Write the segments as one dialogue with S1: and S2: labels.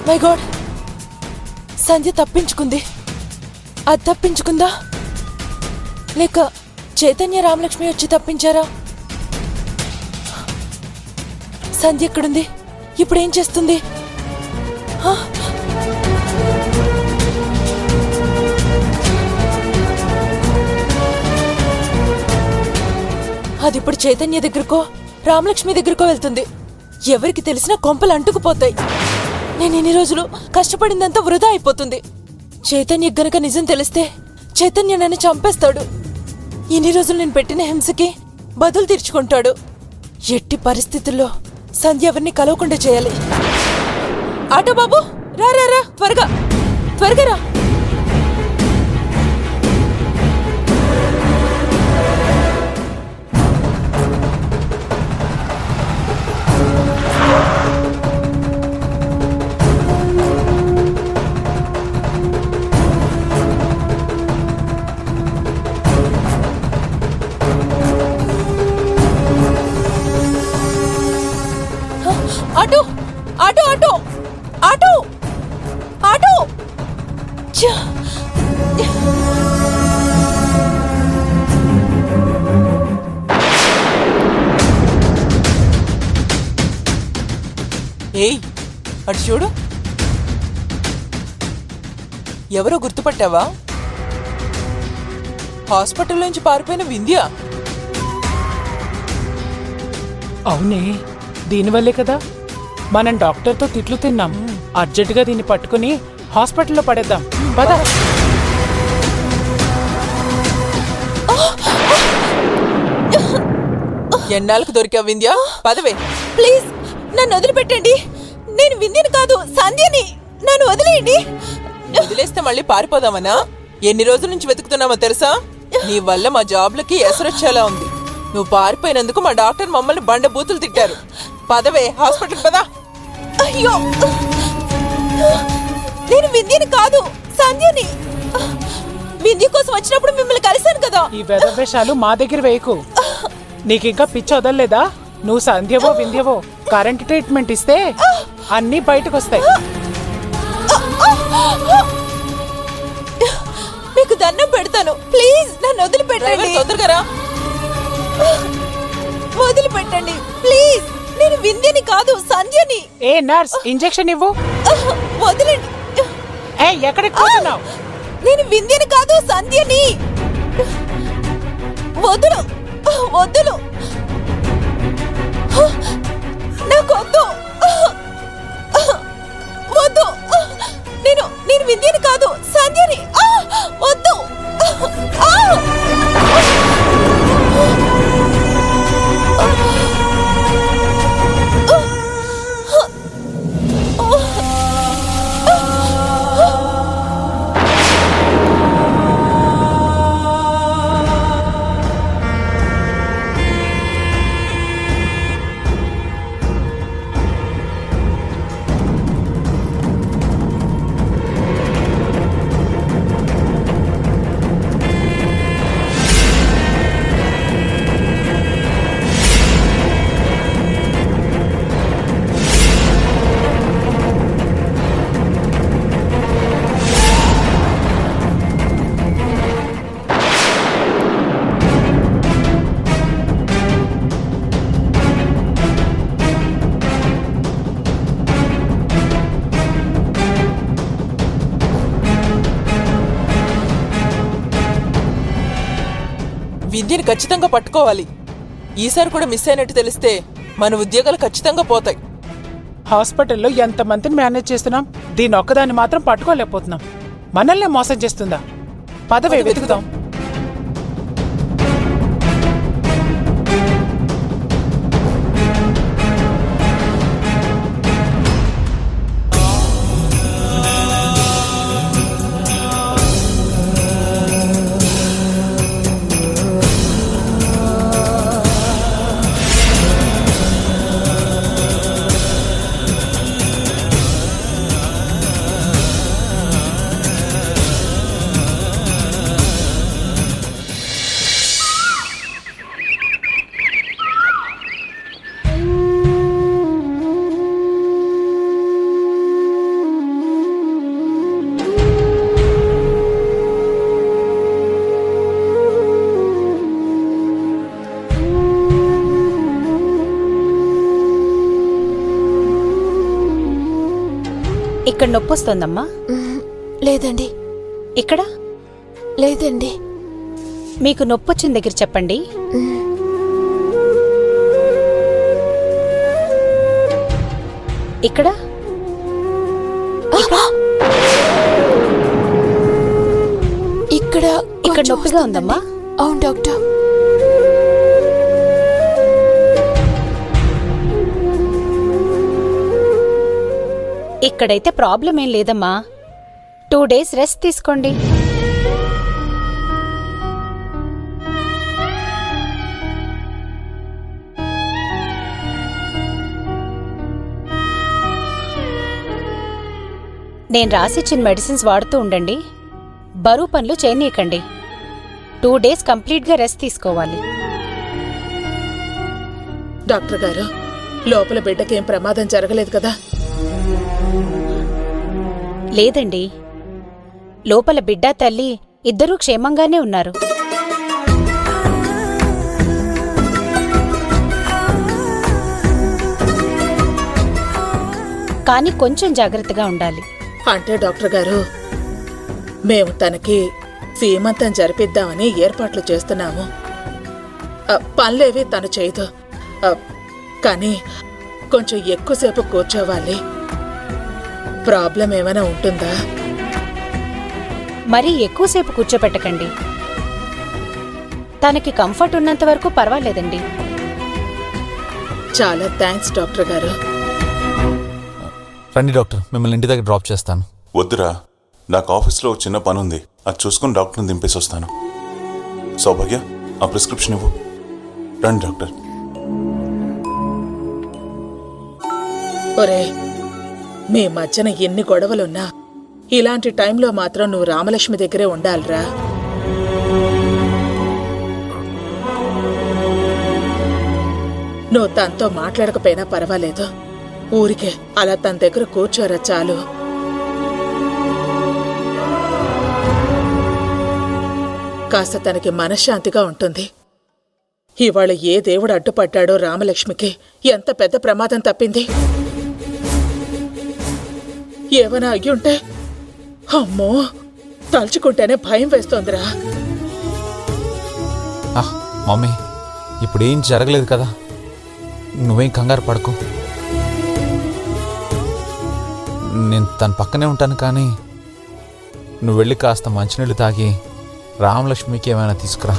S1: My God, సంధ్య తప్పించుకుంది. అది తప్పించుకుందా లేక చైతన్య రామలక్ష్మి వచ్చి తప్పించారా? సంధ్య ఎక్కడుంది? ఇప్పుడేం చేస్తుంది? అది ఇప్పుడు చైతన్య దగ్గరకో రామలక్ష్మి దగ్గరకో వెళ్తుంది. ఎవరికి తెలిసినా కొంపలు అంటుకుపోతాయి. నేను ఇన్ని రోజులు కష్టపడిందంతా వృధా అయిపోతుంది. చైతన్య గనక నిజం తెలిస్తే చైతన్య నన్ను చంపేస్తాడు. ఇన్ని రోజులు నేను పెట్టిన హింసకి బదులు తీర్చుకుంటాడు. ఎట్టి పరిస్థితుల్లో సంధ్య ఎవరిని కలవకుండా చేయాలి. ఆటో బాబు, రా రా రా, త్వరగా త్వరగా రా. Auto auto auto auto auto. ఏయ్, అటు చూడు. ఎవరో గుర్తుపట్టావా? హాస్పిటల్ నుంచి పారిపోయిన వింధ్య.
S2: అవునే, దీనివల్లే కదా మనం డాక్టర్తో తిట్లు తిన్నాం. అర్జెంటుగా దీన్ని పట్టుకుని హాస్పిటల్లో పడేద్దాం. పద.
S1: ఎన్నాళ్ళకు దొరికా వింధ్య? పదవే. ప్లీజ్ నన్ను వదిలిపెట్టండి. నేను వింధ్యని కాదు, సంధ్యని. నన్ను వదిలేయండి. వదిలేస్తే మళ్ళీ పారిపోదామనా? ఎన్ని రోజుల నుంచి వెతుకుతున్నామో తెలుసా? నీ వల్ల మా జాబ్లకి ఎసరొచ్చేలా ఉంది. నువ్వు పారిపోయినందుకు మా డాక్టర్ మమ్మల్ని బండ బూతులు తిట్టారు. పదవే, హాస్పిటల్ పదా. అయ్యో, నేను వింధ్యని కాదు, సంధ్యని. వింధ్య కోసం వచ్చినప్పుడు మిమ్మల్ని కలిశాను కదా.
S2: ఈ వెధవేషాలు మా దగ్గర వేయకు. నీకింకా పిచ్చి వదలలేదా? నువ్వు సంధ్యవో వింధ్యవో కరెంట్ ట్రీట్మెంట్ ఇస్తే అన్నీ బయటకు వస్తాయి.
S1: మీకు దండం పెడతాను, ప్లీజ్ నన్ను వదిలిపెట్టండి. తొందరగా రా. వదిలిపెట్టండి ప్లీజ్. నేను వింధ్యని కాదు, సంధ్యని.
S2: ఏ నర్స్, ఇంజెక్షన్ ఇవ్వు.
S1: వదిలేండి.
S2: ఏ, ఎక్కడికి పోతున్నావు?
S1: నేను వింధ్యని కాదు, సంధ్యని. వదులు వదులు, నాకొద్దు వద్దు. నేను వింధ్యని కాదు, సంధ్యని. వద్దు. విద్యని ఖచ్చితంగా పట్టుకోవాలి. ఈసారి కూడా మిస్ అయినట్టు తెలిస్తే మన ఉద్యోగాలు ఖచ్చితంగా పోతాయి.
S2: హాస్పిటల్లో ఎంతమందిని మేనేజ్ చేస్తున్నాం, దీని ఒక్కదాన్ని మాత్రం పట్టుకోలేకపోతున్నాం. మనల్ని మోసం చేస్తుందా? పదవే, వెతుకుదాం.
S3: ఇక్కడ నొప్పి వస్తుందమ్మా?
S1: లేదండి.
S3: ఇక్కడ
S1: లేదండి.
S3: మీకు నొప్పి వచ్చిన దగ్గర చెప్పండి. ఇక్కడ
S1: ఇక్కడ
S3: ఇక్కడ నొప్పిగా ఉందమ్మా?
S1: అవును డాక్టర్.
S3: ఇక్కడైతే ప్రాబ్లం ఏం లేదమ్మా. 2 days రెస్ట్ తీసుకోండి. నేను రాసిచ్చిన మెడిసిన్స్ వాడుతూ ఉండండి. బరువు పనులు చేయనీయకండి. 2 days కంప్లీట్గా రెస్ట్ తీసుకోవాలి.
S4: డాక్టర్ గారు, లోపల బిడ్డకేం ప్రమాదం జరగలేదు కదా?
S3: లేదండి, లోపల బిడ్డ తల్లి ఇద్దరూ క్షేమంగానే ఉన్నారు. కానీ కొంచెం జాగ్రత్తగా ఉండాలి.
S4: అంటే డాక్టర్ గారు, మేము తనకి సీమంతం జరిపిద్దామని ఏర్పాట్లు చేస్తున్నాము. పనులేవి తను చేయదు, కానీ కొంచెం ఎక్కువసేపు కూర్చోవాలి. ప్రాబ్లం ఏమైనా ఉంటుందా?
S3: మరీ ఎక్కువసేపు కూర్చోపెట్టకండి. తనకి కంఫర్ట్ ఉన్నంత వరకు పర్వాలేదండి.
S4: చాలా థ్యాంక్స్ డాక్టర్ గారు.
S5: రండి డాక్టర్, మిమ్మల్ని ఇంటి దగ్గర డ్రాప్ చేస్తాను.
S6: వద్దురా, నాకు ఆఫీస్లో చిన్న పని ఉంది, అది చూసుకుని డాక్టర్ని దింపేసి వస్తాను. సౌభాగ్య, ఆ ప్రిస్క్రిప్షన్ ఇవ్వు. రండి డాక్టర్.
S4: ఒరే, మీ మధ్యన ఎన్ని గొడవలున్నా ఇలాంటి టైంలో మాత్రం నువ్వు రామలక్ష్మి దగ్గరే ఉండాలిరా. నువ్వు తనతో మాట్లాడకపోయినా పర్వాలేదు, ఊరికే అలా తన దగ్గర కూర్చోరా చాలు. కాస్త తనకి మనశ్శాంతిగా ఉంటుంది. ఇవాళ ఏ దేవుడు అడ్డుపడ్డాడో రామలక్ష్మికి ఎంత పెద్ద ప్రమాదం తప్పింది. ఏమైనా అయ్యుంటే అమ్మో, తలుచుకుంటేనే భయం వేస్తోందిరా.
S5: మమ్మీ, ఇప్పుడేం జరగలేదు కదా, నువ్వేం కంగారు పడకు. నేను తన పక్కనే ఉంటాను, కానీ నువ్వు వెళ్ళి కాస్త మంచినీళ్ళు తాగి రామలక్ష్మికి ఏమైనా తీసుకురా.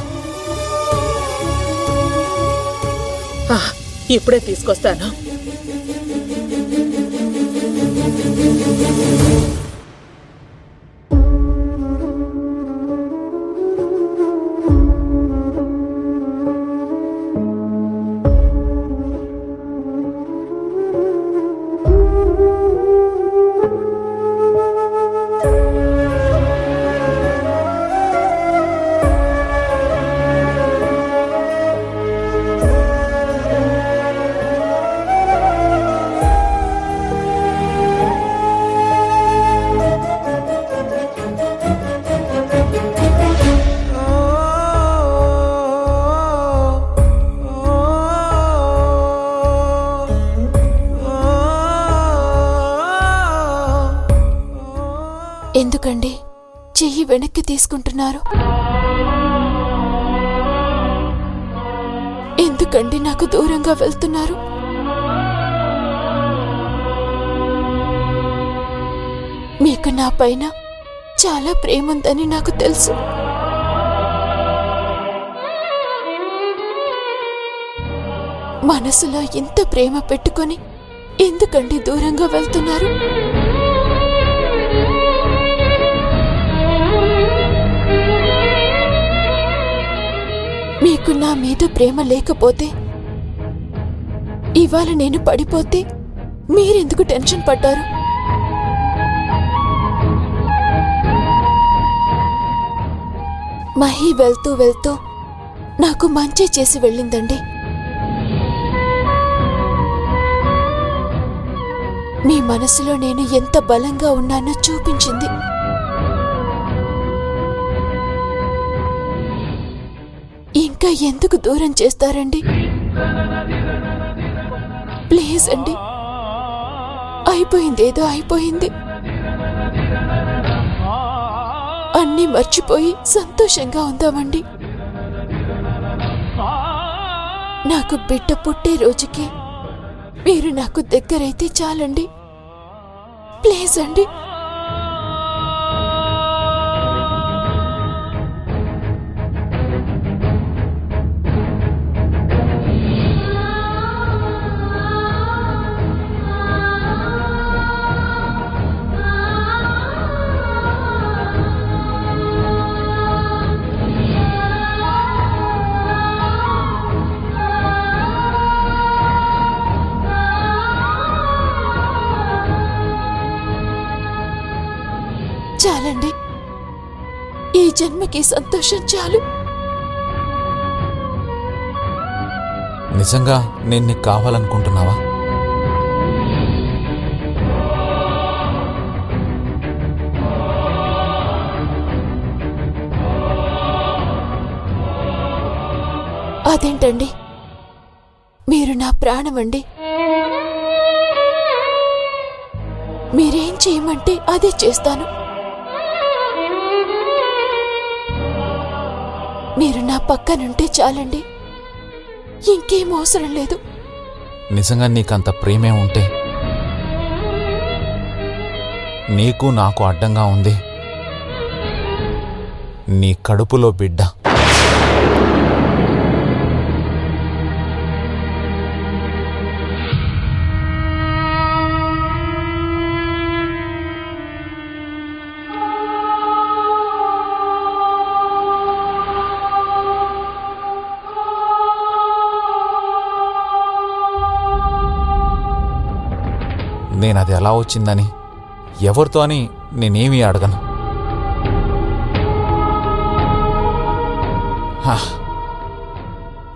S4: ఇప్పుడే తీసుకొస్తాను.
S1: ఎందుకండి చెయ్యి వెనక్కి తీసుకుంటున్నారు? ఎందుకండి నాకు దూరంగా వెళ్తున్నారు? మీకు నా పైన చాలా ప్రేమ ఉందని నాకు తెలుసు. మనసులో ఇంత ప్రేమ పెట్టుకొని ఎందుకండి దూరంగా వెళ్తున్నారు? మీకు నా మీద ప్రేమ లేకపోతే, ఇవాళ నేను పడిపోతే మీరెందుకు టెన్షన్ పడ్డారు? మహి వెళ్తూ వెళ్తూ నాకు మంచి చేసి వెళ్ళిందండి. మీ మనసులో నేను ఎంత బలంగా ఉన్నానో చూపించింది. ఇంకా ఎందుకు దూరం చేస్తారండి? ప్లీజ్ అండి, అయిపోయింది, ఏదో అయిపోయింది. అన్నీ మర్చిపోయి సంతోషంగా ఉందామండి. నాకు బిడ్డ పుట్టే రోజుకి మీరు నాకు దగ్గరైతే చాలండి. ప్లీజ్ అండి. చాలండి. ఈ జన్మకి సంతోషం చాలు.
S5: నిజంగా నేను నీకు కావాలనుకుంటున్నావా?
S1: అదేంటండి, మీరు నా ప్రాణమండి. మీరేం చేయమంటే అదే చేస్తాను. మీరు నా పక్కనుంటే చాలండి, ఇంకేం అవసరం లేదు.
S5: నిజంగా నీకంత ప్రేమే ఉంటే నీకు నాకు అడ్డంగా ఉంది నీ కడుపులో బిడ్డ. నేనది ఎలా వచ్చిందని ఎవరితో అని నేనేమీ అడగను.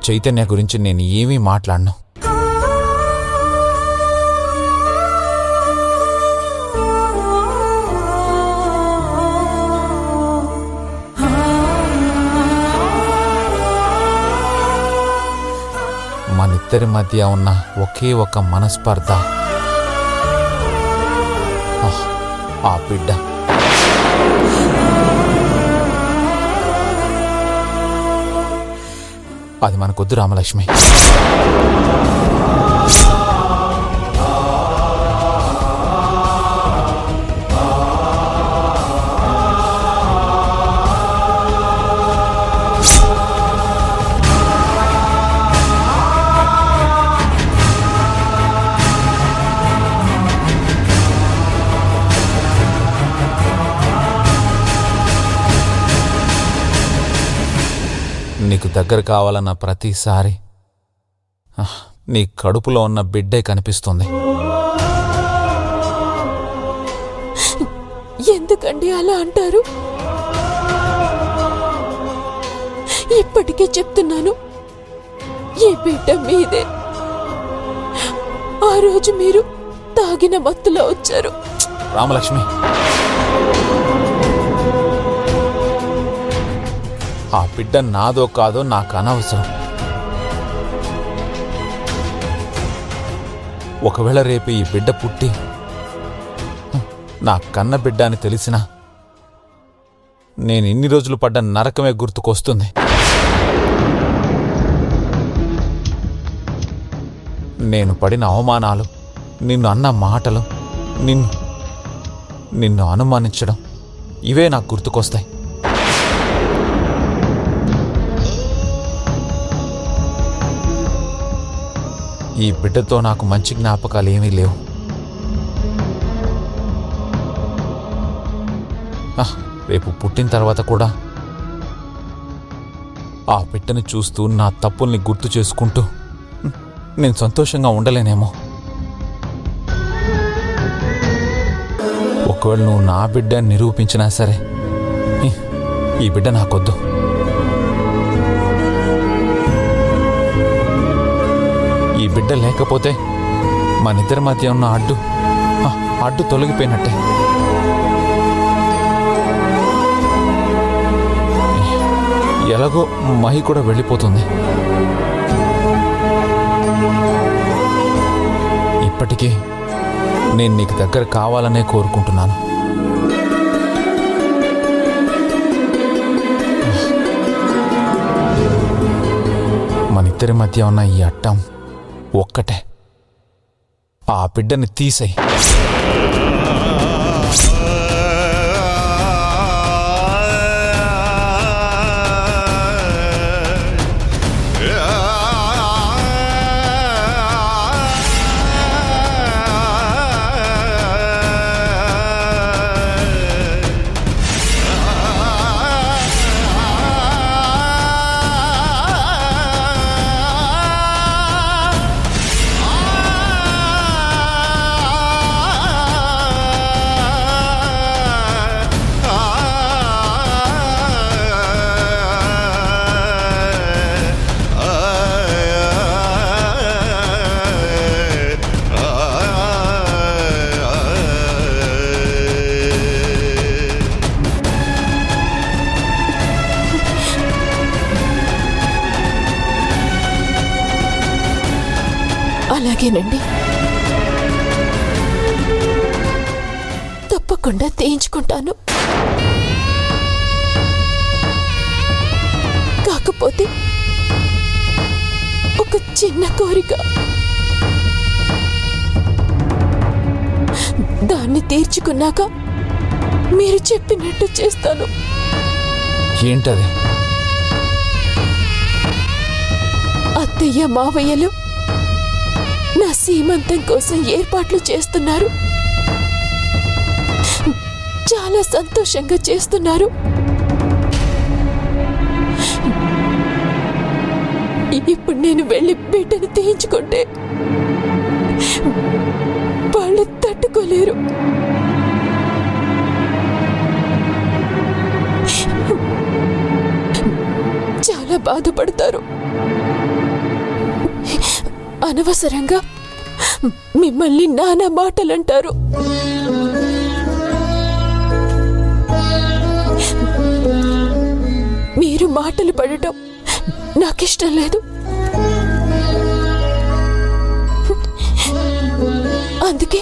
S5: చైతన్య గురించి నేను ఏమీ మాట్లాడను. మనిద్దరి మధ్య ఉన్న ఒకే ఒక మనస్పర్ధ, ఆ బిడ్డ. అది మనకొద్దు రామలక్ష్మి. నీకు దగ్గర కావాలన్న ప్రతిసారి నీ కడుపులో ఉన్న బిడ్డే కనిపిస్తుంది.
S1: ఎందుకండి అలా అంటారు? ఇప్పటికే చెప్తున్నాను, ఈ బిడ్డ మీదే. ఆ రోజు మీరు తాగిన మత్తులో వచ్చారు.
S5: రామలక్ష్మి, ఆ బిడ్డ నాదో కాదో నాకు అనవసరం. ఒకవేళ రేపు ఈ బిడ్డ పుట్టి నా కన్న బిడ్డ అని తెలిసినా నేను ఇన్ని రోజులు పడ్డ నరకమే గుర్తుకొస్తుంది. నేను పడిన అవమానాలు, నిన్ను అన్న మాటలు, నిన్ను అనుమానించడం, ఇవే నాకు గుర్తుకొస్తాయి. ఈ బిడ్డతో నాకు మంచి జ్ఞాపకాలు ఏమీ లేవు. రేపు పుట్టిన తర్వాత కూడా ఆ బిడ్డని చూస్తూ నా తప్పుల్ని గుర్తు చేసుకుంటూ నేను సంతోషంగా ఉండలేనేమో. ఒకవేళ నువ్వు నా బిడ్డ నిరూపించినా సరే ఈ బిడ్డ నాకొద్దు. ఈ బిడ్డ లేకపోతే మనిద్దరి మధ్య ఉన్న అడ్డు తొలగిపోయినట్టే. ఎలాగో మహి కూడా వెళ్ళిపోతుంది. ఇప్పటికీ నేను నీకు దగ్గర కావాలనే కోరుకుంటున్నాను. ఇద్దరి మధ్య ఉన్న ఈ అట్టం ఒక్కటే. ఆ బిడ్డని తీసేయి.
S1: అలాగేనండి, తప్పకుండా తీయించుకుంటాను. కాకపోతే ఒక చిన్న కోరిక, దాన్ని తీర్చుకున్నాక మీరు చెప్పినట్టు చేస్తాను.
S5: ఏంటది?
S1: అత్తయ్య మావయ్యలు నా సీమంతం కోసం ఏర్పాట్లు చేస్తున్నారు. చాలా సంతోషంగా చేస్తున్నారు. ఇప్పుడు నేను వెళ్ళి బిడ్డను తీయించుకుంటే వాళ్ళు తట్టుకోలేరు. చాలా బాధపడతారు. అనవసరంగా మిమ్మల్ని నానా మాటలంటారు. మీరు మాటలు పడటం నాకిష్టం లేదు. అందుకే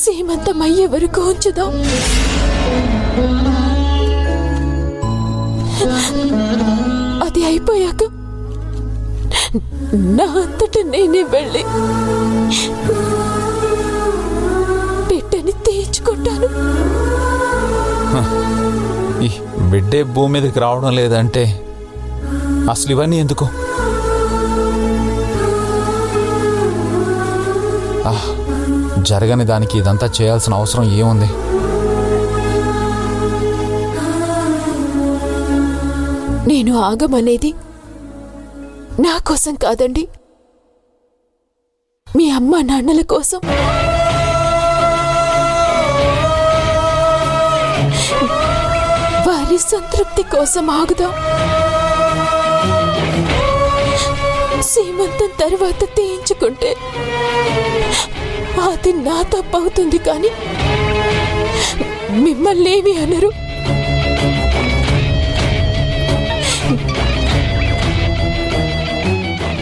S1: సీమంతం అయ్యే వరకు ఉంచుదాం. అది అయిపోయాక నా అంతట నేనే వెళ్ళి బిడ్డని తీయించుకుంటాను.
S5: ఈ బిడ్డే భూమి మీదకి రావడం లేదంటే అసలు ఇవన్నీ ఎందుకు? జరగని దానికి ఇదంతా చేయాల్సిన అవసరం ఏముంది?
S1: నేను ఆగమనేది నా కోసం కాదండి, మీ అమ్మా నాన్నల కోసం. వారి సంతృప్తి కోసం ఆగుదాం. సీమంతం తర్వాత తీయించుకుంటే అది నా తప్పవుతుంది, కానీ మిమ్మల్ని ఏమి అనరు.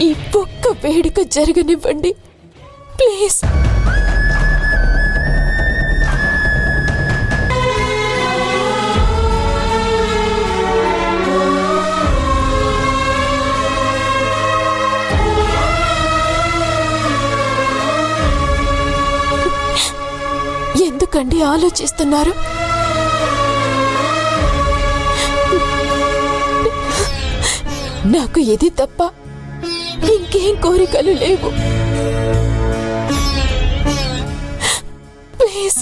S1: ఈ ఒక్క వేడుక జరగనివ్వండి ప్లీజ్. ఎందుకండి ఆలోచిస్తున్నారు? నాకు ఇది తప్ప ఇంకేం కోరికలు లేవు. ప్లీజ్.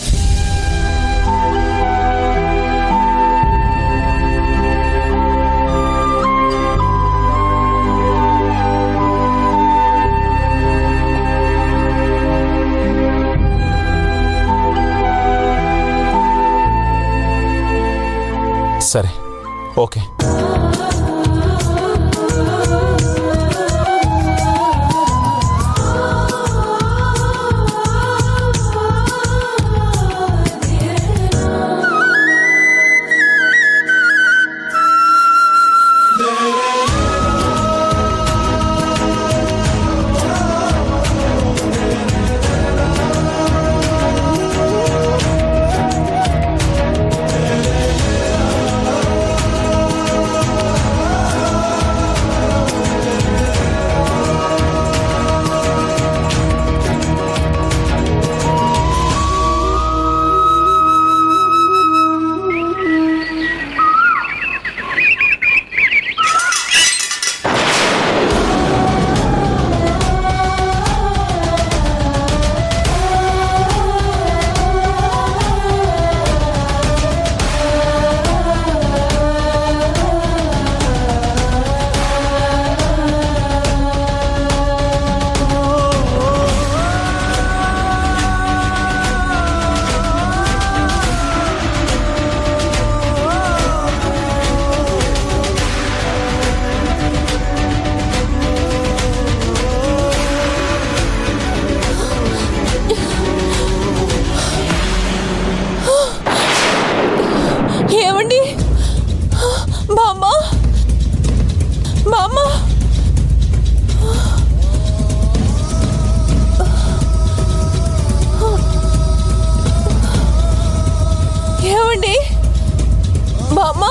S5: సరే, ఓకే.
S1: బామ్మ బామ్మ ఏమండి బామ్మ